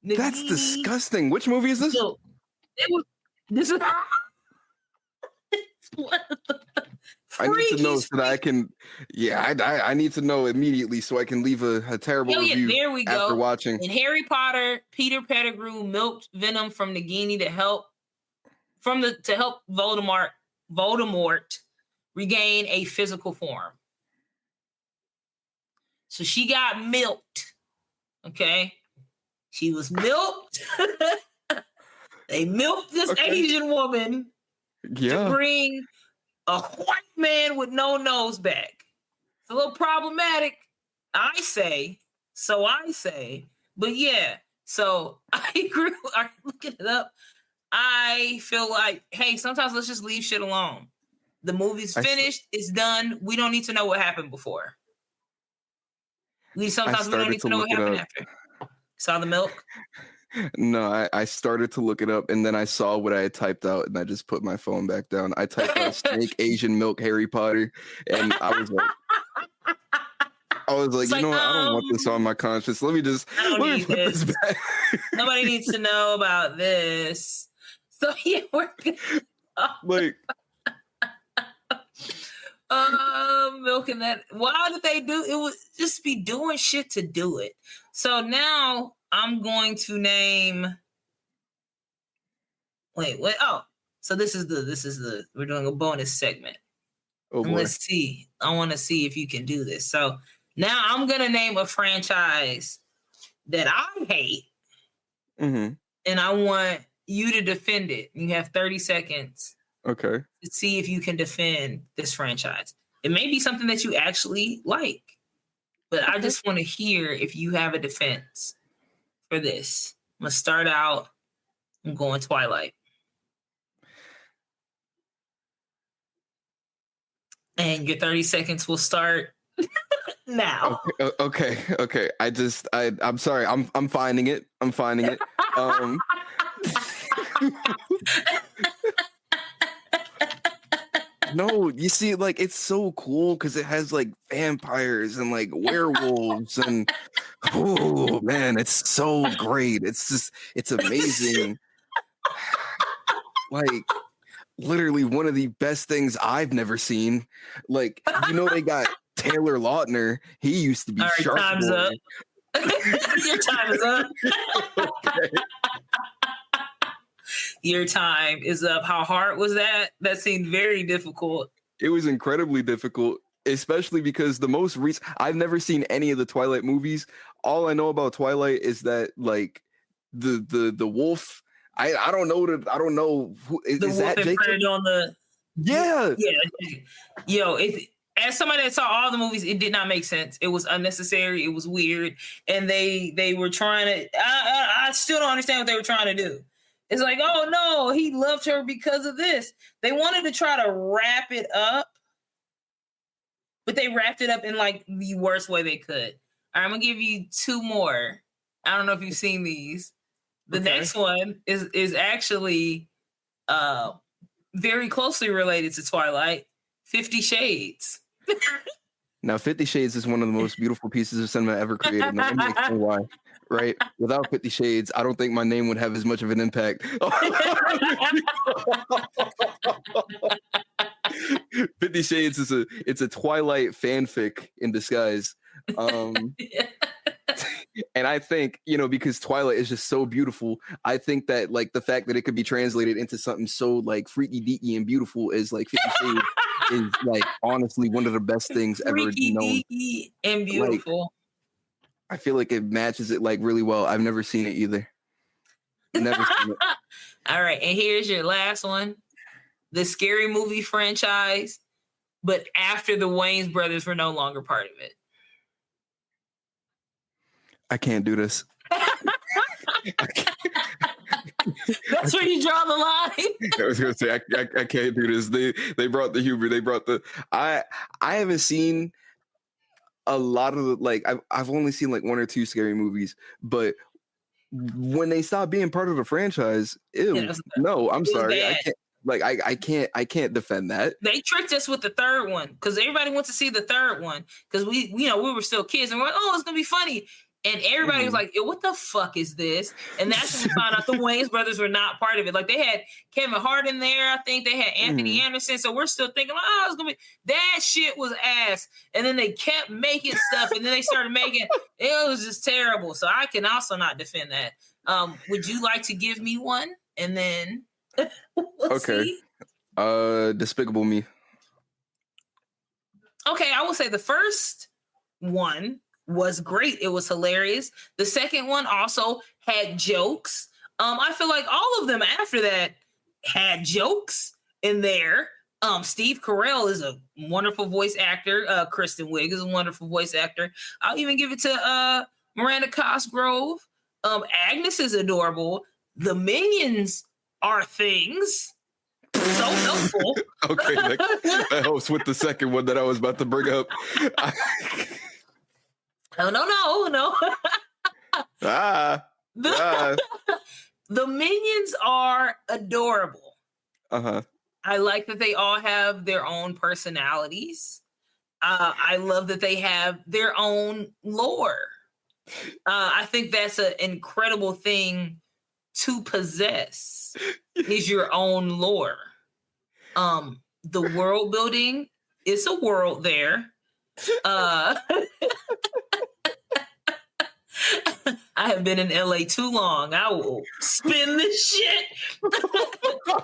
B: Nagini. That's disgusting. Which movie is this?
A: This is.
B: I need to know so that I can. Yeah, I need to know immediately so I can leave a terrible review.
A: There we go.
B: After watching
A: in Harry Potter, Peter Pettigrew milked venom from Nagini to help Voldemort regain a physical form. So she got milked. Okay, she was milked. They milked this Asian woman.
B: Yeah.
A: To bring a white man with no nose back. It's a little problematic, I say. But yeah, so I agree. I'm looking it up. I feel like, hey, sometimes let's just leave shit alone. The movie's finished. It's done. We don't need to know what happened before. Sometimes we don't need to know what happened after. Saw the milk?
B: No, I started to look it up, and then I saw what I had typed out, and I just put my phone back down. I typed out snake, Asian milk, Harry Potter, and I was like, you know what? I don't want this on my conscience. Let me put this back.
A: Nobody needs to know about this. So yeah, we're good.
B: Like,
A: milking that. Why did they do it? Was just be doing shit to do it. So now I'm going to name. Wait. Oh, so this is the. We're doing a bonus segment.
B: Oh boy.
A: And let's see. I want to see if you can do this. So now I'm gonna name a franchise that I hate, and I want you to defend it. You have 30 seconds.
B: Okay.
A: To see if you can defend this franchise. It may be something that you actually like, but I just want to hear if you have a defense for this. I'm gonna start out. I'm going Twilight. And your 30 seconds will start now.
B: Okay. I'm sorry. I'm finding it. No, you see, like, it's so cool because it has like vampires and like werewolves and oh man, it's so great. It's amazing. Like, literally one of the best things I've never seen. Like, they got Taylor Lautner. He used to be Shark
A: time's
B: Boy.
A: up. Your time is up.
B: Okay.
A: Your time is up. How hard was that? That seemed very difficult.
B: It was incredibly difficult, especially because the most recent, I've never seen any of the Twilight movies. All I know about Twilight is that like the wolf. I don't know who is that. Jacob?
A: On the
B: yeah.
A: Yo, as somebody that saw all the movies, it did not make sense. It was unnecessary. It was weird, and they were trying to. I still don't understand what they were trying to do. It's like, oh no, he loved her because of this. They wanted to try to wrap it up, but they wrapped it up in like the worst way they could. All right, I'm gonna give you two more. I don't know if you've seen these. The next one is actually very closely related to Twilight. 50 Shades.
B: Now, 50 Shades is one of the most beautiful pieces of cinema ever created. Now, let me explain why. Right? Without 50 Shades, I don't think my name would have as much of an impact. 50 Shades is a Twilight fanfic in disguise. And I think, because Twilight is just so beautiful, I think that like the fact that it could be translated into something so like freaky deaky and beautiful is like 50 Shades is like honestly one of the best things ever known.
A: Freaky and beautiful.
B: Like, I feel like it matches it like really well. I've never seen it either. Never seen it.
A: All right, and here's your last one. The Scary Movie franchise, but after the Wayans brothers were no longer part of it.
B: I can't do this.
A: That's where you draw the line.
B: I was gonna say I can't do this. They brought the humor. They brought the I haven't seen a lot of the, like I've only seen like one or two Scary Movies, but when they stopped being part of the franchise, no, I'm sorry. Bad. I can't defend that.
A: They tricked us with the third one because everybody went to see the third one because we were still kids and we're like, oh, it's gonna be funny. And everybody was like, what the fuck is this? And that's when we found out the Wayans brothers were not part of it. Like they had Kevin Hart in there. I think they had Anthony Anderson. So we're still thinking, oh, it's going to be, that shit was ass. And then they kept making stuff and then they started making, it was just terrible. So I can also not defend that. Would you like to give me one? And then we'll see.
B: Despicable Me.
A: Okay, I will say the first one was great. It was hilarious. The second one also had jokes. I feel like all of them after that had jokes in there. Steve Carell is a wonderful voice actor. Kristen Wiig is a wonderful voice actor. I'll even give it to Miranda Cosgrove. Agnes is adorable. The Minions are things. So helpful.
B: Okay, that helps with the second one that I was about to bring up.
A: No. The Minions are adorable. I like that they all have their own personalities. I love that they have their own lore. I think that's an incredible thing to possess is your own lore. The world building is a world there. I have been in LA too long. I will spin this shit.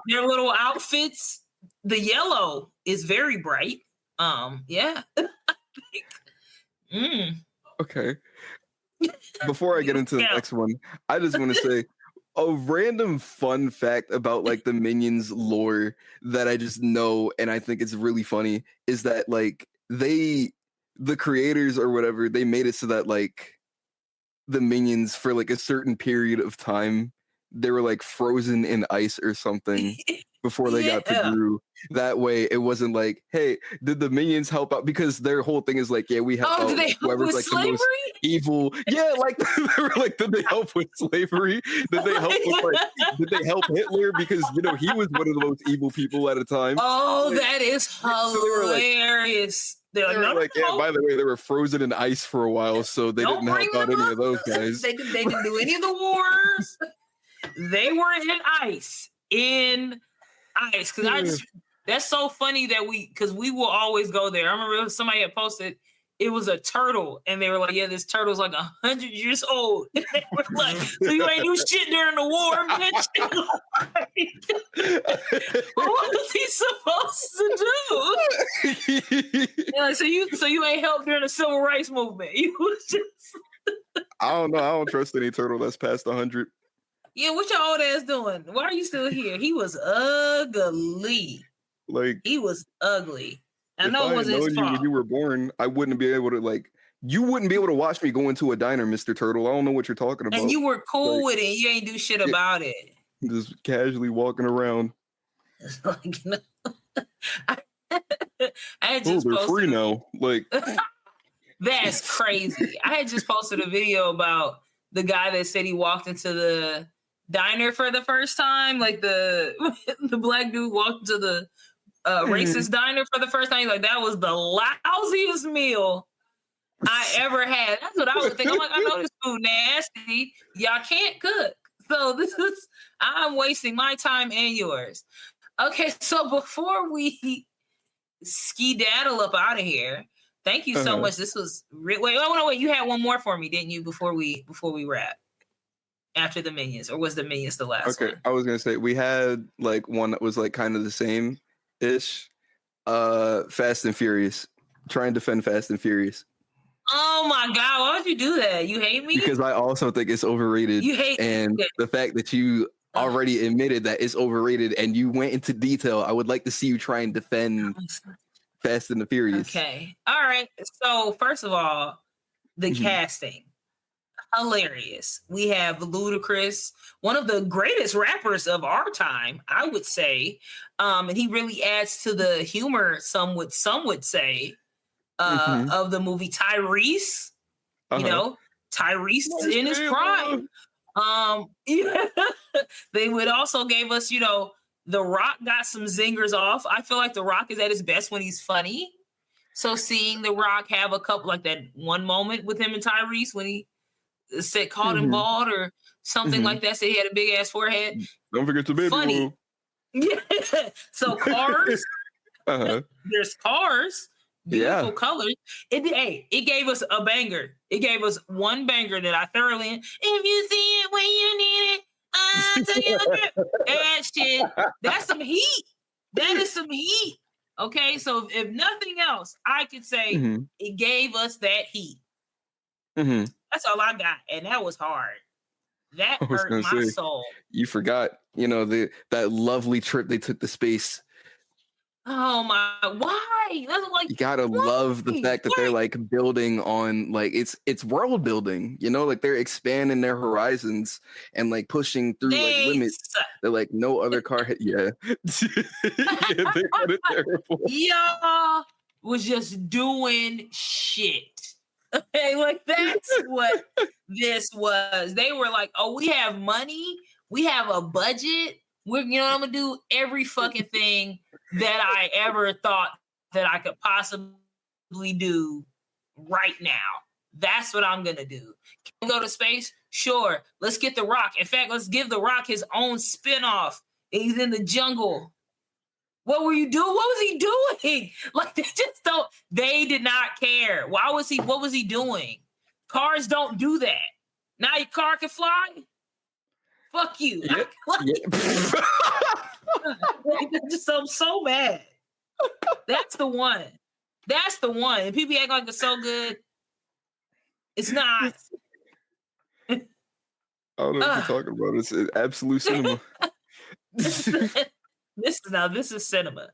A: Their little outfits. The yellow is very bright. Yeah.
B: Okay. Before I get into the next one, I just want to say a random fun fact about like the Minions lore that I just know and I think it's really funny is that like the creators or whatever, they made it so that like the Minions for like a certain period of time, they were like frozen in ice or something before they got to Gru. That way it wasn't like, hey, did the Minions help out? Because their whole thing is like, yeah, we help out
A: did they help with
B: like
A: slavery?
B: the most evil. Yeah, like they were like, did they help with slavery? Did they help with like did they help Hitler? Because he was one of the most evil people at a time.
A: Oh,
B: like,
A: that is hilarious.
B: They're like, yeah, by the way, they were frozen in ice for a while, so they didn't help out any of those guys.
A: They didn't do any of the wars. They were in ice. eyes because that's so funny that because we will always go there. I remember somebody had posted it was a turtle, and they were like, "Yeah, this turtle's like 100 years old." And they were like, "So you ain't do shit during the war, bitch?" What was he supposed to do? Like, so you ain't helped during the civil rights movement. You was just.
B: I don't know. I don't trust any turtle that's past 100.
A: Yeah, what your old ass doing? Why are you still here? He was ugly.
B: Like,
A: he was ugly. I
B: if
A: know it
B: I
A: was
B: had known
A: his
B: you
A: fault.
B: when you were born, I wouldn't be able to you wouldn't be able to watch me go into a diner, Mr. Turtle. I don't know what you're talking about.
A: And you were cool with it. You ain't do shit about it.
B: Just casually walking around.
A: Like, no. I had just
B: they're
A: posted
B: free now. Like,
A: that's crazy. I had just posted a video about the guy that said he walked into the diner for the first time. Like the black dude walked into the racist diner for the first time. He's like, that was the lousiest meal I ever had. That's what I would think. I'm like, I know this food nasty. Y'all can't cook. So I'm wasting my time and yours. Okay, so before we skedaddle up out of here, thank you so much. This was wait. You had one more for me, didn't you? Before we wrap, after the Minions, or was the Minions the last one?
B: I was gonna say we had one that was kind of the same ish. Fast and Furious. Try and defend Fast and Furious.
A: Oh my God, why would you do that? You hate me?
B: Because I also think it's overrated.
A: You hate
B: and the fact that you already admitted that it's overrated and you went into detail, I would like to see you try and defend Fast and the Furious.
A: Okay. All right. So first of all, the casting. Hilarious. We have Ludacris, one of the greatest rappers of our time, I would say. And he really adds to the humor, some would say, of the movie. Tyrese, Tyrese in his prime. They would also gave us, The Rock got some zingers off. I feel like The Rock is at his best when he's funny. So seeing The Rock have a couple, like that one moment with him and Tyrese when he called him bald or something like that, said he had a big ass forehead.
B: Don't forget the baby.
A: Funny. Yeah. So Cars. There's Cars. Beautiful colors. It gave us a banger. It gave us one banger that I thoroughly. If you see it when you need it, that shit. That's some heat. That is some heat. Okay, so if nothing else, I could say it gave us that heat. That's all I got, and that was hard. That hurt my soul.
B: You forgot, that lovely trip they took to space.
A: Oh my! Why? That's
B: you gotta love the fact that they're building on it's world building. They're expanding their horizons and pushing through limits that no other car had. Yeah, they're kind of terrible.
A: Y'all was just doing shit. Okay, that's what this was. They were like, "Oh, we have money. We have a budget. I'm gonna do every fucking thing that I ever thought that I could possibly do right now. That's what I'm gonna do. Can we go to space? Sure. Let's get The Rock. In fact, let's give The Rock his own spinoff. He's in the jungle. What were you doing? What was he doing? They just don't. They did not care. Why was he? What was he doing? Cars don't do that. Now your car can fly. Fuck you.
B: Yeah.
A: I'm so mad. That's the one. That's the one. And people act like it's so good. It's not.
B: I don't know what you're talking about. It's absolute cinema.
A: This is cinema.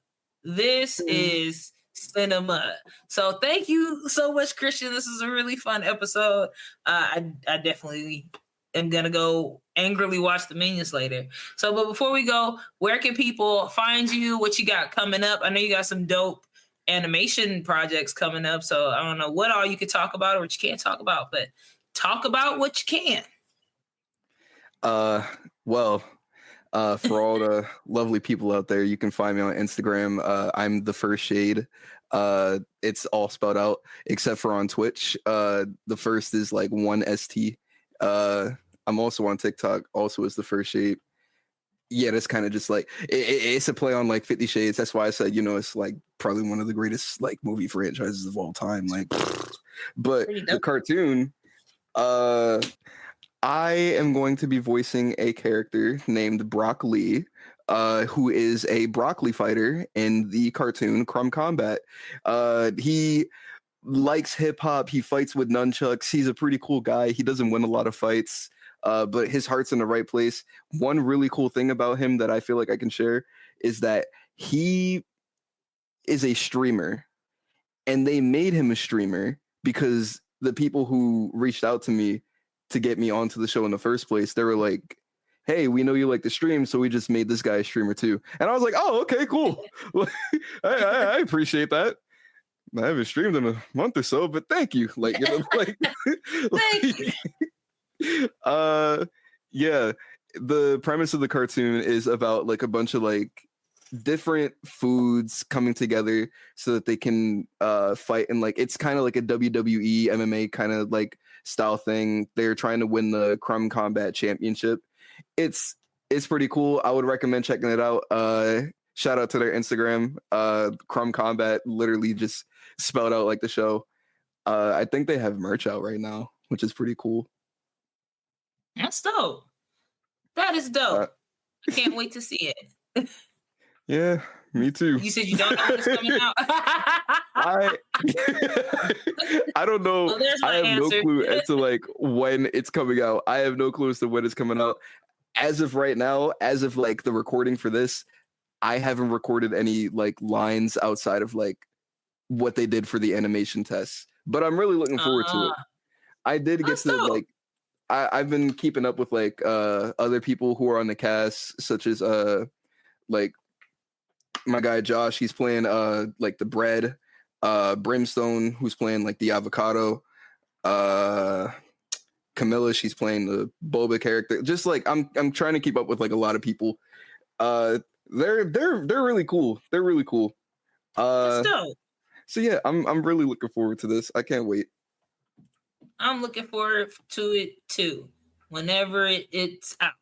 A: This is cinema. So thank you so much, Christian. This is a really fun episode. I definitely am gonna go angrily watch the Minions later. So, but before we go, where can people find you? What you got coming up? I know you got some dope animation projects coming up. So I don't know what all you could talk about or what you can't talk about, but talk about what you can.
B: For all the lovely people out there, you can find me on Instagram. I'm the First Shade. It's all spelled out except for on Twitch. The first is 1 ST. I'm also on TikTok, also as the First Shade. yeah, that's kind of just like it's a play on like 50 Shades. That's why I said, it's like probably one of the greatest like movie franchises of all time. Like, but the cartoon, I am going to be voicing a character named Brock Lee, who is a broccoli fighter in the cartoon Crumb Combat. He likes hip hop. He fights with nunchucks. He's a pretty cool guy. He doesn't win a lot of fights. But his heart's in the right place. One really cool thing about him that I feel like I can share is that he is a streamer, and they made him a streamer because the people who reached out to me to get me onto the show in the first place, they were like, hey, we know you like to stream, so we just made this guy a streamer too. And I was like, oh, okay, cool. I appreciate that. I haven't streamed in a month or so, but thank you. Like,
A: Thank you.
B: Yeah, the premise of the cartoon is about like a bunch of like different foods coming together so that they can fight, and like it's kind of like a WWE MMA kind of like style thing. They're trying to win the Crumb Combat Championship. It's pretty cool. I would recommend checking it out. Shout out to their Instagram, Crumb Combat, literally just spelled out like the show. I think they have merch out right now, which is pretty cool.
A: That's dope. That is dope. I can't wait to see it.
B: Yeah, me too.
A: You said you don't know when it's coming out.
B: I don't know.
A: Well,
B: I have
A: answer.
B: no clue as to like when it's coming out. I have no clue as to when it's coming out. As of right now, as of like the recording for this, I haven't recorded any like lines outside of like what they did for the animation tests. But I'm really looking forward to it. I did get to like I've been keeping up with like other people who are on the cast, such as like my guy Josh, he's playing like the bread, Brimstone, who's playing like the avocado, Camilla, she's playing the boba character. Just like I'm trying to keep up with like a lot of people. They're really cool. They're really cool.
A: That's dope.
B: So yeah, I'm really looking forward to this. I can't wait.
A: I'm looking forward to it too, whenever it's out.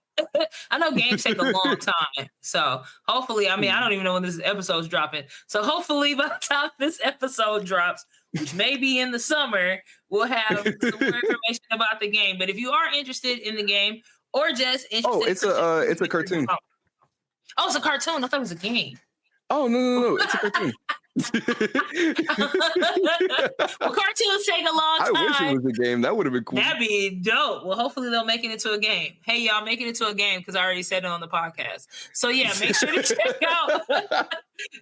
A: I know games take a long time, so hopefully, I don't even know when this episode's dropping. So hopefully, by the time this episode drops, which may be in the summer, we'll have some more information about the game. But if you are interested in the game or just interested,
B: it's a cartoon.
A: Oh, it's a cartoon. I thought it was a game.
B: Oh no, it's a cartoon.
A: Well, cartoons take a long time.
B: I wish it was a game. That would have been cool.
A: That'd be dope. Well, hopefully they'll make it into a game. Hey, y'all, make it into a game because I already said it on the podcast. So yeah, make sure to check out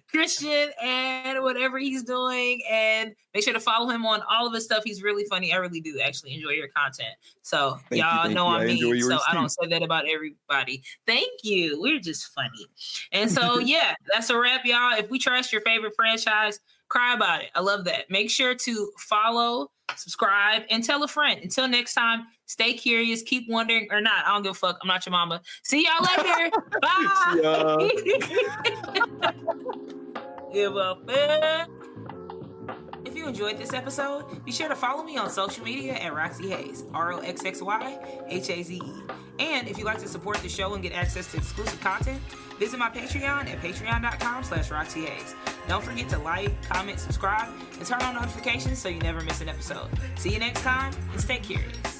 A: Christian and whatever he's doing, and make sure to follow him on all of his stuff. He's really funny. I really do actually enjoy your content. So y'all know I mean. So I don't say that about everybody. Thank you. We're just funny. And so yeah, that's a wrap, y'all. If we trust your favorite franchise, cry about it. I love that. Make sure to follow, subscribe, and tell a friend. Until next time, stay curious, keep wondering, or not. I don't give a fuck. I'm not your mama. See y'all later. Bye. Give a fuck. If you enjoyed this episode, be sure to follow me on social media at Roxy Hayes, ROXXYHAZE. And if you'd like to support the show and get access to exclusive content, visit my Patreon at patreon.com/Roxy Hayes. Don't forget to like, comment, subscribe, and turn on notifications so you never miss an episode. See you next time, and stay curious.